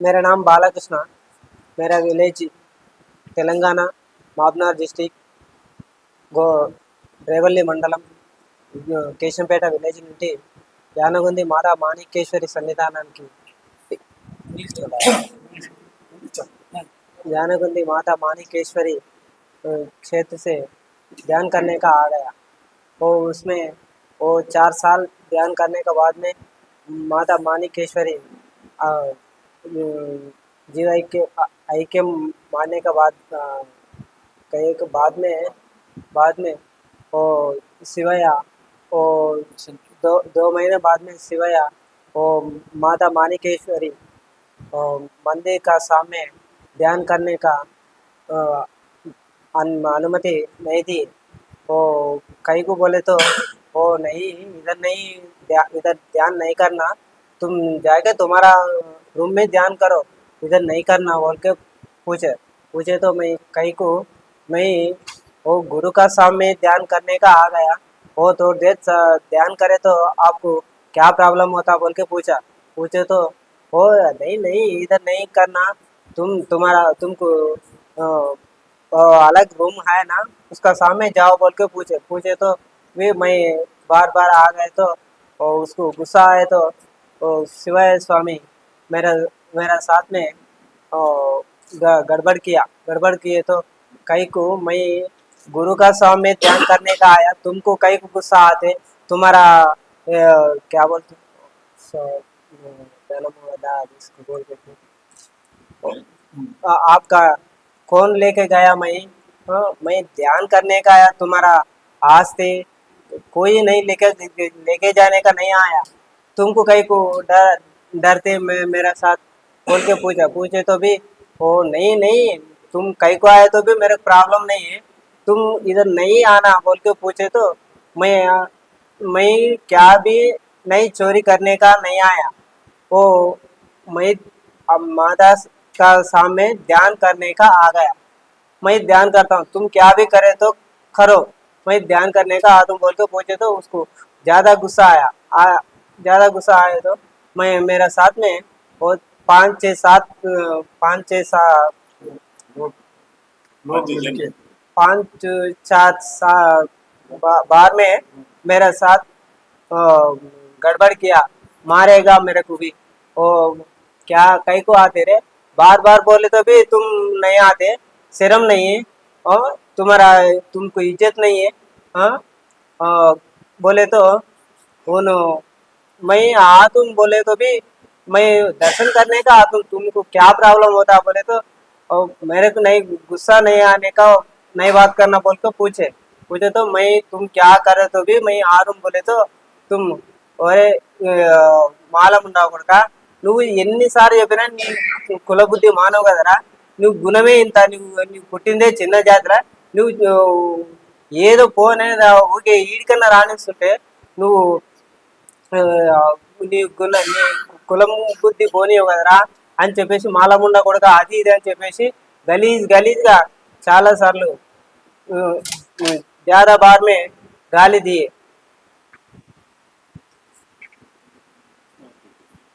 मेरा नाम बालाकृष्ण। मेरा विलेज तेलंगाना माबनार डिस्ट्रिक्ट गो रेवल्ली मंडलम केशंपेट विलेज నుండి యానగుంది మాతా మాణిక్యేశ్వరి సన్నిధానానికి यानगुंदी माता माणिकेश्वरी क्षेत्र से ध्यान करने का आ गया। वो उसमें वो 4 साल ध्यान करने के बाद में माता माणिकेश्वरी जीव ऐक्य मानने के बाद कई के बाद में वो शिवया वो 2 महीने बाद में शिवया वो माता माणिकेश्वरी मंदिर का सामने ध्यान करने का अनुमति नहीं थी। वो कई को बोले तो वो नहीं इधर ध्यान नहीं करना, तुम जाके तुम्हारा रूम में ध्यान करो, इधर नहीं करना बोल के पूछे तो मैं कई को मैं वो गुरु का सामने ध्यान करने का आ गया। वो थोड़ी देर ध्यान करे तो आपको क्या प्रॉब्लम होता बोल के पूछे तो वो नहीं नहीं इधर नहीं करना, तुमको अलग रूम है ना उसका सामने जाओ बोल के पूछे तो वे मैं बार बार आ गए तो और उसको गुस्सा आए तो शिवाय स्वामी मेरा मेरा साथ में गड़बड़ किए तो कई को मैं गुरु का सामने ध्यान करने का आया, तुमको कई को गुस्सा आते तुम्हारा क्या बोलते जिसको बोल देते आपका कौन लेके गया मैं ध्यान करने का आया, तुम्हारा आस्ते कोई नहीं लेके जाने का नहीं आया, तुमको कहीं को डरते मेरा साथ बोल के पूछे तो भी वो नहीं नहीं तुम कहीं को आए तो भी मेरे प्रॉब्लम नहीं है, तुम इधर नहीं आना बोल के पूछे तो मैं क्या भी नहीं चोरी करने का नहीं आया। वो मैं अब माता का सामने ध्यान करने का आ गया, मैं ध्यान करता हूँ, तुम क्या भी करे तो करो, मैं ध्यान करने का आ तुम बोल के पूछे तो उसको ज़्यादा गुस्सा ज़्यादा गुस्सा आया तो मैं मेरा साथ में वो 5 6 7 बार में मेरा साथ गड़बड़ किया, मारेगा मेरे को भी वो क्या कई को आते रे, बार बार बोले तो भी तुम नहीं आते, शर्म नहीं है और तुमको इज्जत नहीं है। हाँ बोले तो उन मैं आ तुम बोले तो भी मैं दर्शन करने का आ तुमको क्या प्रॉब्लम होता बोले तो मेरे को नहीं गुस्सा नहीं आने का नहीं बात करना बोल के पूछे तो मैं तुम क्या करे तो भी मैं आ रूम बोले तो तुम ఒరే మాలం ఉన్నావు కొడుక, నువ్వు ఎన్నిసార్లు చెప్పినా నీ కులబుద్ధి మానవు కదరా, నువ్వు గుణమే ఇంత, నువ్వు పుట్టిందే చిన్న జాతిరా, నువ్వు ఏదో పోనే ఊకే ఈడికన్నా రాణిస్తుంటే నువ్వు నీ కులం బుద్ధి పోనీయవు కదరా అని చెప్పేసి మాలముండ కొడుక అది ఇది అని చెప్పేసి గలీజ్గా చాలా సార్లు ज़्यादा बार में गाली दिए।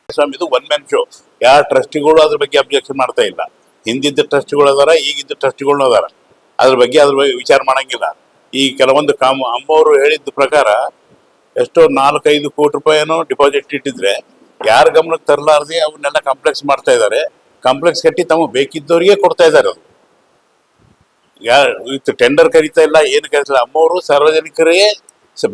ಸ್ವಾಮಿ ಇದು ಒನ್ ಮ್ಯಾನ್ ಶೋ, ಯಾರ ಟ್ರಸ್ಟಿಗಳು ಅದ್ರ ಬಗ್ಗೆ ಅಬ್ಜೆಕ್ಷನ್ ಮಾಡ್ತಾ ಇಲ್ಲ, ಹಿಂದಿದ್ದ ಟ್ರಸ್ಟಿಗಳು ಅದಾರ ಈಗಿದ್ದ ಟ್ರಸ್ಟಿಗಳು ಅದಾರ, ಅದ್ರ ಬಗ್ಗೆ ವಿಚಾರ ಮಾಡಂಗಿಲ್ಲ. ಈ ಕೆಲವೊಂದು ಅಮ್ಮವರು ಹೇಳಿದ ಪ್ರಕಾರ ಎಷ್ಟೋ 4-5 ಕೋಟಿ ರೂಪಾಯಿನೋ ಡಿಪಾಸಿಟ್ ಇಟ್ಟಿದ್ರೆ ಯಾರ ಗಮನಕ್ಕೆ ತರಲಾರ್ದೆ ಅವನ್ನೆಲ್ಲ ಕಾಂಪ್ಲೆಕ್ಸ್ ಮಾಡ್ತಾ ಇದ್ದಾರೆ, ಕಾಂಪ್ಲೆಕ್ಸ್ ಕಟ್ಟಿ ತಮ್ಮ ಬೇಕಿದ್ದವರಿಗೆ ಕೊಡ್ತಾ ಇದ್ದಾರೆ. ಅದು ಟೆಂಡರ್ ಕರೀತಾ ಇಲ್ಲ, ಏನು ಕರೀತಿಲ್ಲ, ಅಮ್ಮವರು ಸಾರ್ವಜನಿಕರೇ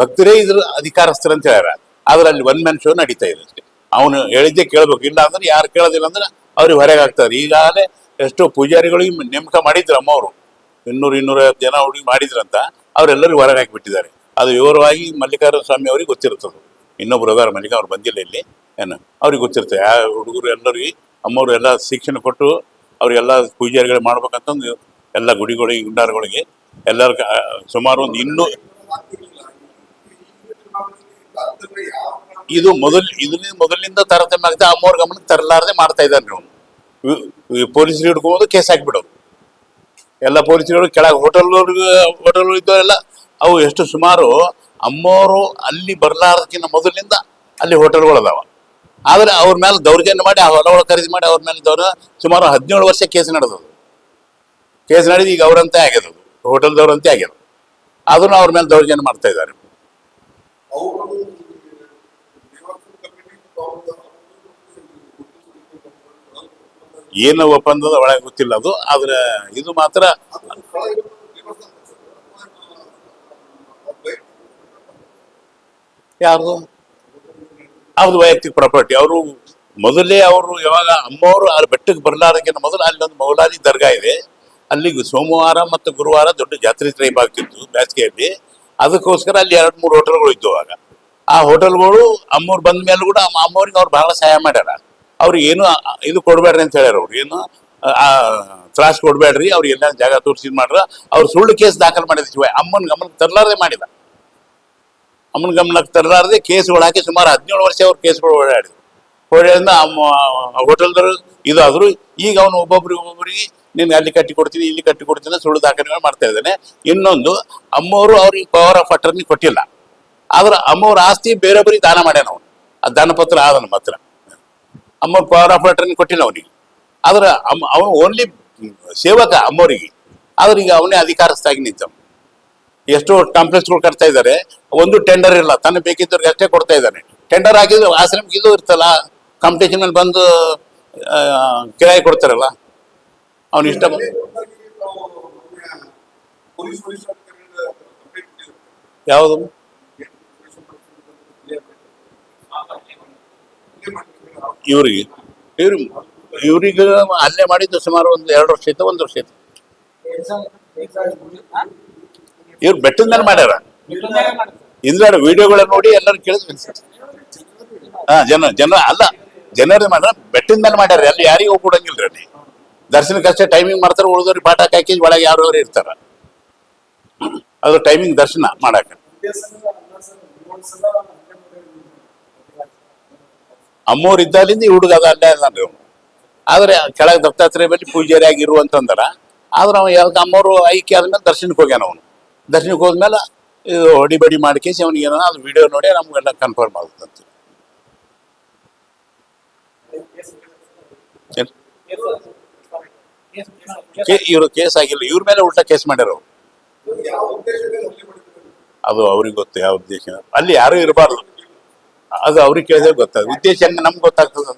ಭಕ್ತರೇ ಇದ್ರ ಅಧಿಕಾರಸ್ಥರಂತ ಹೇಳ್ಯಾರ. ಆದ್ರೆ ಅಲ್ಲಿ ಒನ್ ಮ್ಯಾನ್ ಶೋ ನಡೀತಾ ಇದೆ ಅಷ್ಟೇ. ಅವನು ಹೇಳಿದ್ದೆ ಕೇಳ್ಬೇಕು, ಇಲ್ಲ ಅಂದ್ರೆ ಯಾರು ಕೇಳೋದಿಲ್ಲ ಅಂದ್ರೆ ಅವ್ರಿಗೆ ಹೊರಗೆ ಆಗ್ತಾರೆ. ಈಗಾಗಲೇ ಎಷ್ಟೋ ಪೂಜಾರಿಗಳಿಗೆ ನೇಮಕ ಮಾಡಿದ್ರು ಅಮ್ಮವರು, 200-250 ಜನ ಹುಡುಗಿ ಮಾಡಿದ್ರಂತ, ಅವರೆಲ್ಲರಿಗೂ ಹೊರಗೆ ಹಾಕಿಬಿಟ್ಟಿದ್ದಾರೆ. ಅದು ವಿವರವಾಗಿ ಮಲ್ಲಿಕಾರ್ಜುನ ಸ್ವಾಮಿ ಅವ್ರಿಗೆ ಗೊತ್ತಿರ್ತದೆ. ಇನ್ನೊಬ್ರು ಅದಾರ ಮಲ್ಲಿಕ ಅವ್ರು ಬಂದಿಲ್ಲ ಇಲ್ಲಿ, ಏನು ಅವ್ರಿಗೆ ಗೊತ್ತಿರ್ತದೆ. ಯಾವ ಹುಡುಗರು ಎಲ್ಲರಿಗೆ ಅಮ್ಮವರು ಎಲ್ಲ ಶಿಕ್ಷಣ ಕೊಟ್ಟು ಅವ್ರಿಗೆಲ್ಲ ಪೂಜಾರಿಗಳು ಮಾಡ್ಬೇಕಂತಂದು ಎಲ್ಲ ಗುಡಿಗಳಿಗೆ ಗುಂಡಾರಗಳಿಗೆ ಎಲ್ಲರ ಸುಮಾರು ಒಂದು 200 ಇದು ಮೊದಲಿನಿಂದ ತಾರತಮ್ಯ ಆಗುತ್ತೆ. ಅಮ್ಮವ್ರ ಗಮನಕ್ಕೆ ತರಲಾರದೆ ಮಾಡ್ತಾ ಇದ್ದಾರೆ. ನೀವು ಪೊಲೀಸರು ಹಿಡ್ಕೊಬೋದು, ಕೇಸ್ ಹಾಕಿಬಿಡೋದು. ಎಲ್ಲ ಪೊಲೀಸರು ಕೆಳಗೆ ಹೋಟೆಲ್ ಇದ್ದವರೆಲ್ಲ ಅವು ಎಷ್ಟು ಸುಮಾರು ಅಮ್ಮವರು ಅಲ್ಲಿ ಬರಲಾರದಕ್ಕಿಂತ ಮೊದಲಿನಿಂದ ಅಲ್ಲಿ ಹೋಟೆಲ್ಗಳು ಅದಾವ. ಆದ್ರೆ ಅವ್ರ ಮೇಲೆ ದೌರ್ಜನ್ಯ ಮಾಡಿ ಆ ಹೊಲಗಳು ಖರೀದಿ ಮಾಡಿ ಅವ್ರ ಮೇಲೆ ಸುಮಾರು 17 ವರ್ಷ ಕೇಸ್ ನಡೆದದು. ಕೇಸ್ ನಡೆದು ಈಗ ಅವರಂತೆ ಆಗ್ಯದ, ಹೋಟೆಲ್ದವ್ರಂತೆ ಆಗ್ಯದ. ಅದನ್ನು ಅವ್ರ ಮೇಲೆ ದೌರ್ಜನ್ಯ ಮಾಡ್ತಾ ಇದ್ದಾರೆ. ಏನು ಒಪ್ಪಂದದ ಒಳಗೆ ಗೊತ್ತಿಲ್ಲ ಅದು. ಆದ್ರೆ ಇದು ಮಾತ್ರ ಯಾರ್ದು ಅವ್ರದ್ದು ವೈಯಕ್ತಿಕ ಪ್ರಾಪರ್ಟಿ. ಅವರು ಮೊದಲೇ ಅವರು ಯಾವಾಗ ಅಮ್ಮವರು ಆ ಬೆಟ್ಟಕ್ಕೆ ಬರಲಾರಕ್ಕಿಂತ ಮೊದಲು ಅಲ್ಲೊಂದು ಮೌಲಾಲಿ ದರ್ಗಾ ಇದೆ. ಅಲ್ಲಿಗೆ ಸೋಮವಾರ ಮತ್ತು ಗುರುವಾರ ದೊಡ್ಡ ಜಾತ್ರೆ ಟೈಪ್ ಆಗ್ತಿತ್ತು ಬೇಸಿಗೆಯಲ್ಲಿ. ಅದಕ್ಕೋಸ್ಕರ ಅಲ್ಲಿ 2-3 ಹೋಟೆಲ್ಗಳು ಇದ್ದು. ಆಗ ಆ ಹೋಟೆಲ್ಗಳು ಅಮ್ಮವ್ರು ಬಂದ ಮೇಲೆ ಕೂಡ ಅಮ್ಮವ್ರಿಗೆ ಅವ್ರು ಬಹಳ ಸಹಾಯ ಮಾಡ್ಯಾರ. ಅವ್ರಿಗೆ ಏನು ಇದು ಕೊಡ್ಬೇಡ್ರಿ ಅಂತ ಹೇಳ್ಯಾರ. ಅವ್ರು ಏನು ತ್ರಾಸ್ ಕೊಡ್ಬೇಡ್ರಿ, ಅವ್ರಿಗೆ ಎಲ್ಲ ಜಾಗ ತೋರಿಸಿದ್ ಮಾಡ್ರ. ಅವ್ರು ಸುಳ್ಳು ಕೇಸ್ ದಾಖಲು ಮಾಡಿದ ಅಮ್ಮನ ಗಮನಕ್ಕೆ ತರಲಾರದೆ ಮಾಡಿದ. ಅಮ್ಮನ ಗಮನಕ್ಕೆ ತರಲಾರದೆ ಕೇಸ್ಗಳು ಹಾಕಿ ಸುಮಾರು 17 ವರ್ಷ ಅವ್ರ ಕೇಸ್ಗಳು ಓಡಾಡಿದ್ರು. ಓಡಾಡಿದ ಹೋಟೆಲ್ದವರು ಇದಾದ್ರು. ಈಗ ಅವನು ಒಬ್ಬೊಬ್ಬರಿಗೆ ನೀನು ಅಲ್ಲಿ ಕಟ್ಟಿ ಕೊಡ್ತೀನಿ, ಇಲ್ಲಿ ಕಟ್ಟಿ ಕೊಡ್ತೀನಿ ಸುಳ್ಳು ದಾಖಲೆಗಳು ಮಾಡ್ತಾ ಇದ್ದಾನೆ. ಇನ್ನೊಂದು, ಅಮ್ಮವರು ಅವ್ರಿಗೆ ಪವರ್ ಆಫ್ ಅಟರ್ನಿ ಕೊಟ್ಟಿಲ್ಲ. ಆದ್ರೆ ಅಮ್ಮವ್ರ ಆಸ್ತಿ ಬೇರೊಬ್ಬರಿಗೆ ದಾನ ಮಾಡ್ಯಾನ ಅವನು. ಆ ದಾನಪತ್ರ ಆದ ನಮ್ಮ ಹತ್ರ. ಅಮ್ಮವ್ರ ಪವರ್ ಆಫ್ ಅಟರ್ನಿ ಕೊಟ್ಟಿಲ್ಲ ಅವನಿಗೆ. ಆದ್ರೆ ಅವನು ಓನ್ಲಿ ಸೇವಕ ಅಮ್ಮವರಿಗೆ. ಆದ್ರೆ ಈಗ ಅವನೇ ಅಧಿಕಾರಸ್ಥಾಗಿ ನಿಂತ. ಎಷ್ಟೋ ಕಾಂಪ್ಲೆಕ್ಸ್ಗಳು ಕಟ್ತಾ ಇದ್ದಾರೆ, ಒಂದು ಟೆಂಡರ್ ಇಲ್ಲ, ತನ್ನ ಬೇಕಿದ್ದವ್ರಿಗೆ ಅಷ್ಟೇ ಕೊಡ್ತಾ ಇದ್ದಾನೆ. ಟೆಂಡರ್ ಆಗಿದ್ದು ಆಶ್ರಮಕ್ಕೆ ಇದು ಇರ್ತಲ್ಲ, ಕಾಂಪಿಟೇಷನ್ ಮೇಲೆ ಬಂದು ಕಿರಾಯಿ ಕೊಡ್ತಾರಲ್ಲ, ಅವನು ಇಷ್ಟ ಯಾವುದು ಇವ್ರಿಗೆ ಅಲ್ಲೇ ಮಾಡಿದ್ದು ಸುಮಾರು ಒಂದು 2 ವರ್ಷ ಇತ್ತು, 1 ವರ್ಷ ಇತ್ತು. ಇವ್ರು ಬೆಟ್ಟದ ಮೇಲೆ ಮಾಡ್ಯಾರ. ಇಂದ್ರ ವಿಡಿಯೋಗಳ ನೋಡಿ ಎಲ್ಲರೂ ಕೇಳಿದ್ರು. ಜನ ಅಲ್ಲ, ಜನರೇ ಮಾಡ್ಯಾರ, ಬೆಟ್ಟದ ಮೇಲೆ ಮಾಡ್ಯಾರ. ಅಲ್ಲಿ ಯಾರಿಗೂ ಹೋಗ್ಬಿಡಂಗಿಲ್ರಿ. ಅಲ್ಲಿ ದರ್ಶನಕ್ಕಷ್ಟೇ ಟೈಮಿಂಗ್ ಮಾಡ್ತಾರೆ, ಉಳಿದವ್ರಿಗೆ ಪಾಠ ಹಾಕಿ ಒಳಗೆ ಯಾರು ಇರ್ತಾರ. ಅದು ಟೈಮಿಂಗ್ ದರ್ಶನ ಮಾಡಾಕ. ಅಮ್ಮವ್ರು ಇದ್ದಾಲಿಂದ ಈ ಹುಡುಗ ಅದ ಅಲ್ಲೇ ಅದಾನ್ರಿ ಅವನು. ಆದ್ರೆ ಕೆಳಗೆ ದತ್ತಾತ್ರೇಯ ಬಳಿ ಪೂಜಾರಿ ಆಗಿರುವಂತಂದ್ರ. ಆದ್ರೆ ಅವ ಯಾವ್ದು ಅಮ್ಮವ್ರು ಐಕ್ಯ ಆದ್ಮೇಲೆ ದರ್ಶನಕ್ಕೆ ಹೋಗ್ಯಾನ ಅವನು. ದರ್ಶನಕ್ಕೆ ಹೋದ್ಮೇಲೆ ಇದು ಹೊಡಿಬಡಿ ಮಾಡ್ಕೇಸಿ ಅವನಿಗೆ ಏನೋ ಅದು ವಿಡಿಯೋ ನೋಡಿ ನಮ್ಗೆಲ್ಲ ಕನ್ಫರ್ಮ್ ಆಗುತ್ತಂತ. ಇವರು ಕೇಸ್ ಆಗಿಲ್ಲ, ಇವ್ರ ಮೇಲೆ ಉಲ್ಟಾ ಕೇಸ್ ಮಾಡ್ಯಾರ ಅವ್ರು. ಅದು ಅವ್ರಿಗೆ ಗೊತ್ತು ಯಾವ ಉದ್ದೇಶ. ಅಲ್ಲಿ ಯಾರು ಇರಬಾರ್ದು, ಅದು ಅವ್ರಿಗೆ ಕೇಳಿದ್ರೆ ಗೊತ್ತಾಗ. ಉದ್ದೇಶ ಹೆಂಗೆ ನಮ್ಗೆ ಗೊತ್ತಾಗ್ತದ.